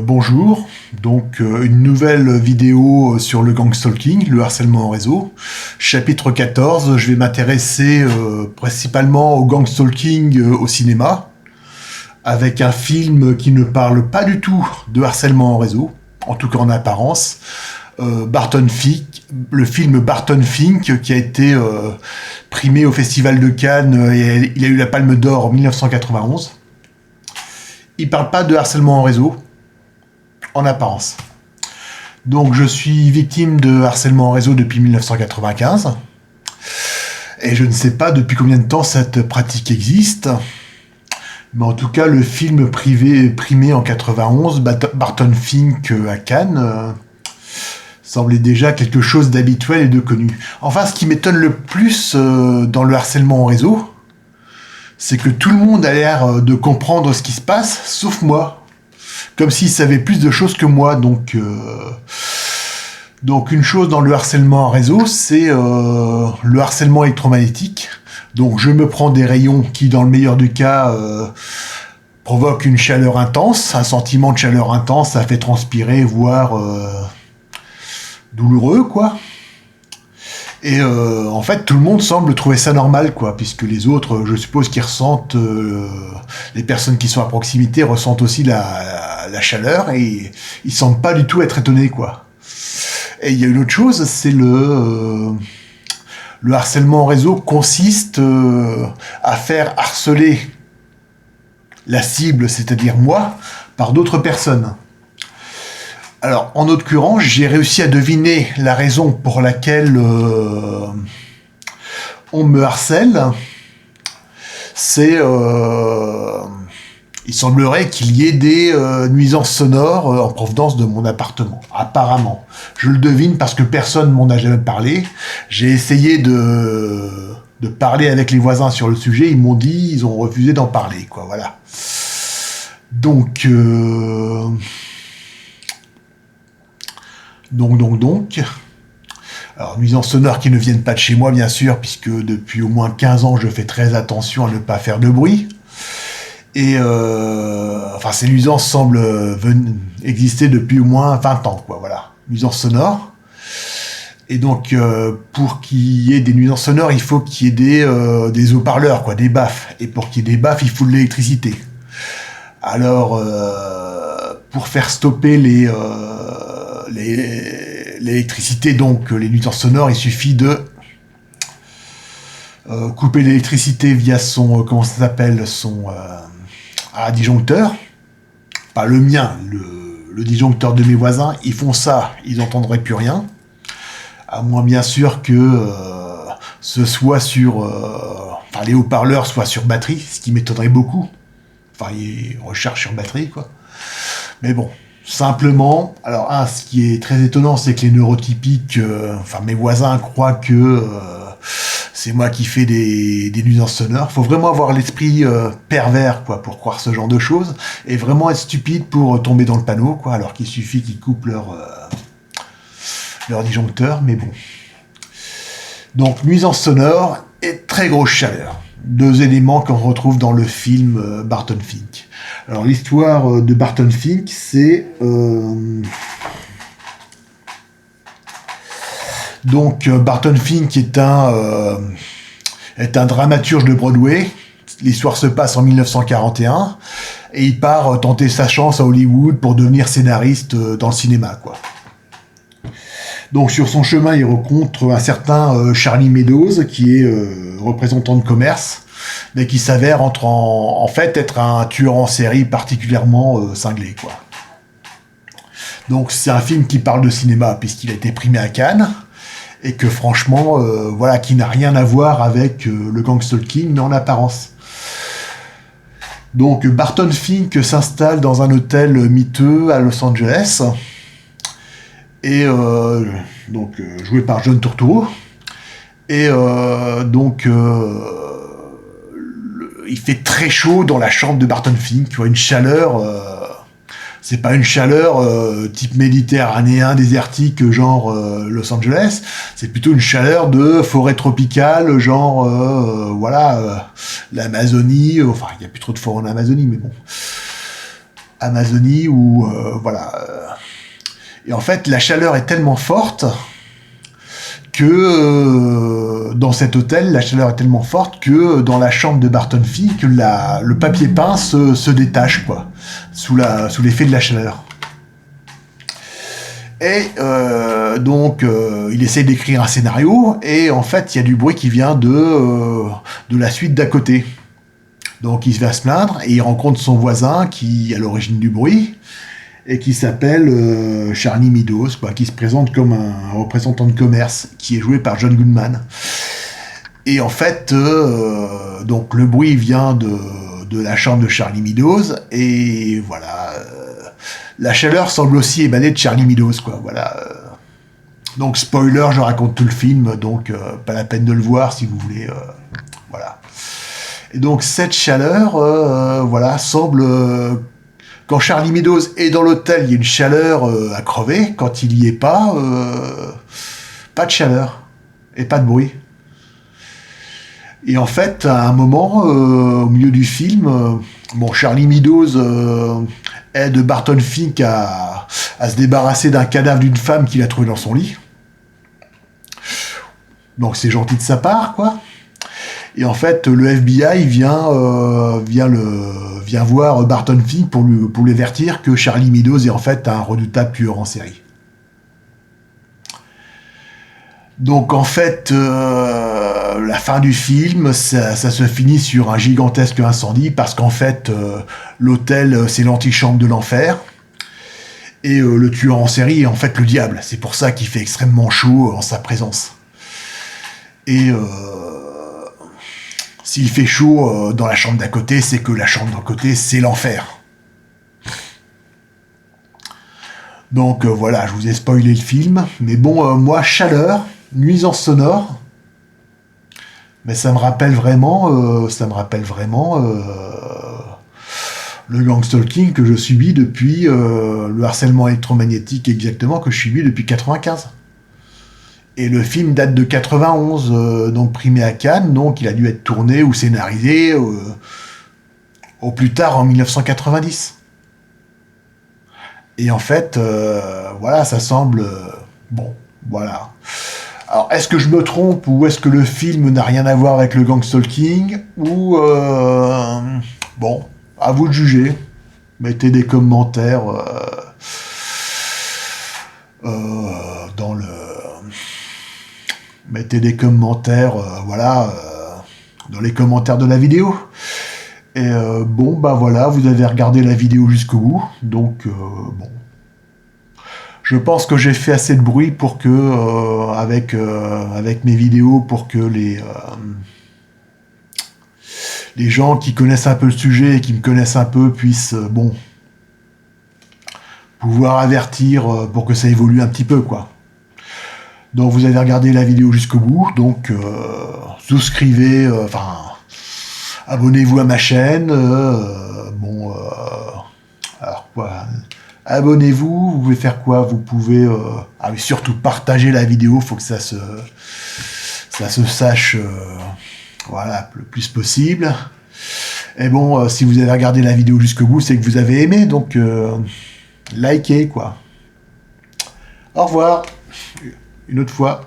Bonjour, donc une nouvelle vidéo sur le gangstalking, le harcèlement en réseau. Chapitre 14, je vais m'intéresser principalement au gangstalking au cinéma, avec un film qui ne parle pas du tout de harcèlement en réseau, en tout cas en apparence. Barton Fink, le film Barton Fink qui a été primé au Festival de Cannes et il a eu la Palme d'Or en 1991. Il parle pas de harcèlement en réseau, en apparence. Donc je suis victime de harcèlement en réseau depuis 1995. Et je ne sais pas depuis combien de temps cette pratique existe. Mais en tout cas, le film primé en 91, Barton Fink à Cannes, semblait déjà quelque chose d'habituel et de connu. Enfin, ce qui m'étonne le plus dans le harcèlement en réseau, c'est que tout le monde a l'air de comprendre ce qui se passe, sauf moi. Comme s'il savait plus de choses que moi. Donc une chose dans le harcèlement en réseau, c'est le harcèlement électromagnétique. Donc je me prends des rayons qui, dans le meilleur du cas, provoquent une chaleur intense, un sentiment de chaleur intense, ça fait transpirer, voire douloureux, quoi. Et en fait, tout le monde semble trouver ça normal, quoi, puisque les autres, je suppose qu'ils ressentent, les personnes qui sont à proximité ressentent aussi la chaleur et ils semblent pas du tout être étonnés, quoi. Et il y a une autre chose, c'est le harcèlement en réseau consiste à faire harceler la cible, c'est-à-dire moi, par d'autres personnes. Alors, en l'occurrence, j'ai réussi à deviner la raison pour laquelle on me harcèle. C'est, il semblerait qu'il y ait des nuisances sonores en provenance de mon appartement. Apparemment, je le devine parce que personne m'en a jamais parlé. J'ai essayé de parler avec les voisins sur le sujet. Ils m'ont dit, ils ont refusé d'en parler, quoi. Voilà. Donc. Alors, nuisances sonores qui ne viennent pas de chez moi, bien sûr, puisque depuis au moins 15 ans, je fais très attention à ne pas faire de bruit. Et ces nuisances semblent exister depuis au moins 20 ans, quoi, voilà. Nuisances sonores. Et donc, pour qu'il y ait des nuisances sonores, il faut qu'il y ait des haut-parleurs, quoi, des baffes. Et pour qu'il y ait des baffes, il faut de l'électricité. Alors, pour faire stopper l'électricité, donc les nuisances sonores, il suffit de couper l'électricité via son, comment ça s'appelle, son disjoncteur. Pas le mien, le disjoncteur de mes voisins. Ils font ça, ils n'entendraient plus rien. À moins bien sûr que ce soit sur... les haut-parleurs soient sur batterie, ce qui m'étonnerait beaucoup. Enfin, ils recherchent sur batterie, quoi. Mais bon, simplement, alors ce qui est très étonnant, c'est que les neurotypiques, mes voisins croient que c'est moi qui fais des nuisances sonores. Faut vraiment avoir l'esprit pervers, quoi, pour croire ce genre de choses, et vraiment être stupide pour tomber dans le panneau, quoi, alors qu'il suffit qu'ils coupent leur disjoncteur, mais bon. Donc, nuisances sonores et très grosse chaleur. Deux éléments qu'on retrouve dans le film Barton Fink. Alors, l'histoire de Barton Fink, c'est... Barton Fink est un dramaturge de Broadway. L'histoire se passe en 1941 et il part tenter sa chance à Hollywood pour devenir scénariste dans le cinéma, quoi. Donc sur son chemin, il rencontre un certain Charlie Meadows, qui est représentant de commerce, mais qui s'avère en fait être un tueur en série particulièrement cinglé, quoi. Donc c'est un film qui parle de cinéma, puisqu'il a été primé à Cannes, et que franchement, qui n'a rien à voir avec le gangstalking, mais en apparence. Donc Barton Fink s'installe dans un hôtel miteux à Los Angeles, et joué par John Turturro, et il fait très chaud dans la chambre de Barton Fink, tu vois, une chaleur, c'est pas une chaleur type méditerranéen, désertique, genre Los Angeles, c'est plutôt une chaleur de forêt tropicale, genre l'Amazonie, il y a plus trop de forêt en Amazonie, mais bon. Amazonie ou voilà. Et en fait, la chaleur est tellement forte que dans cet hôtel, la chaleur est tellement forte que dans la chambre de Barton Fink, le papier peint se détache, quoi, sous l'effet de la chaleur. Et donc, il essaie d'écrire un scénario, et en fait, il y a du bruit qui vient de la suite d'à côté. Donc, il va se plaindre, et il rencontre son voisin qui est à l'origine du bruit, et qui s'appelle Charlie Meadows, quoi, qui se présente comme un représentant de commerce, qui est joué par John Goodman. Et en fait, donc le bruit vient de la chambre de Charlie Meadows, et voilà, la chaleur semble aussi émaner de Charlie Meadows, quoi, voilà. Donc spoiler, je raconte tout le film, donc pas la peine de le voir si vous voulez, voilà. Et donc cette chaleur, voilà, semble... quand Charlie Meadows est dans l'hôtel, il y a une chaleur à crever. Quand il y est pas de chaleur et pas de bruit. Et en fait, à un moment, au milieu du film, Charlie Meadows aide Barton Fink à se débarrasser d'un cadavre d'une femme qu'il a trouvé dans son lit. Donc c'est gentil de sa part, quoi. Et en fait, le FBI vient voir Barton Fink pour lui avertir que Charlie Meadows est en fait un redoutable tueur en série. Donc en fait, la fin du film, ça se finit sur un gigantesque incendie parce qu'en fait, l'hôtel, c'est l'antichambre de l'enfer. Et le tueur en série est en fait le diable. C'est pour ça qu'il fait extrêmement chaud en sa présence. Et... s'il fait chaud dans la chambre d'à côté, c'est que la chambre d'à côté, c'est l'enfer. Donc voilà, je vous ai spoilé le film. Mais bon, moi, chaleur, nuisance sonore, mais ça me rappelle vraiment le gangstalking que je subis depuis, le harcèlement électromagnétique exactement, que je subis depuis 95. Et le film date de 91, donc primé à Cannes, donc il a dû être tourné ou scénarisé au plus tard en 1990. Et en fait, voilà, ça semble... bon, voilà. Alors, est-ce que je me trompe ou est-ce que le film n'a rien à voir avec le gangstalking ou... bon, à vous de juger. Mettez des commentaires dans le... Mettez des commentaires, voilà, dans les commentaires de la vidéo. Et bon, bah voilà, vous avez regardé la vidéo jusqu'au bout. Donc, bon. Je pense que j'ai fait assez de bruit pour que, avec mes vidéos, pour que les gens qui connaissent un peu le sujet et qui me connaissent un peu puissent, bon, pouvoir avertir pour que ça évolue un petit peu, quoi. Donc vous avez regardé la vidéo jusqu'au bout, donc souscrivez, abonnez-vous à ma chaîne, alors quoi, abonnez-vous, vous pouvez faire quoi, vous pouvez, mais surtout partager la vidéo, faut que ça se sache, voilà, le plus possible. Et bon, si vous avez regardé la vidéo jusqu'au bout, c'est que vous avez aimé, donc likez, quoi. Au revoir. Une autre fois.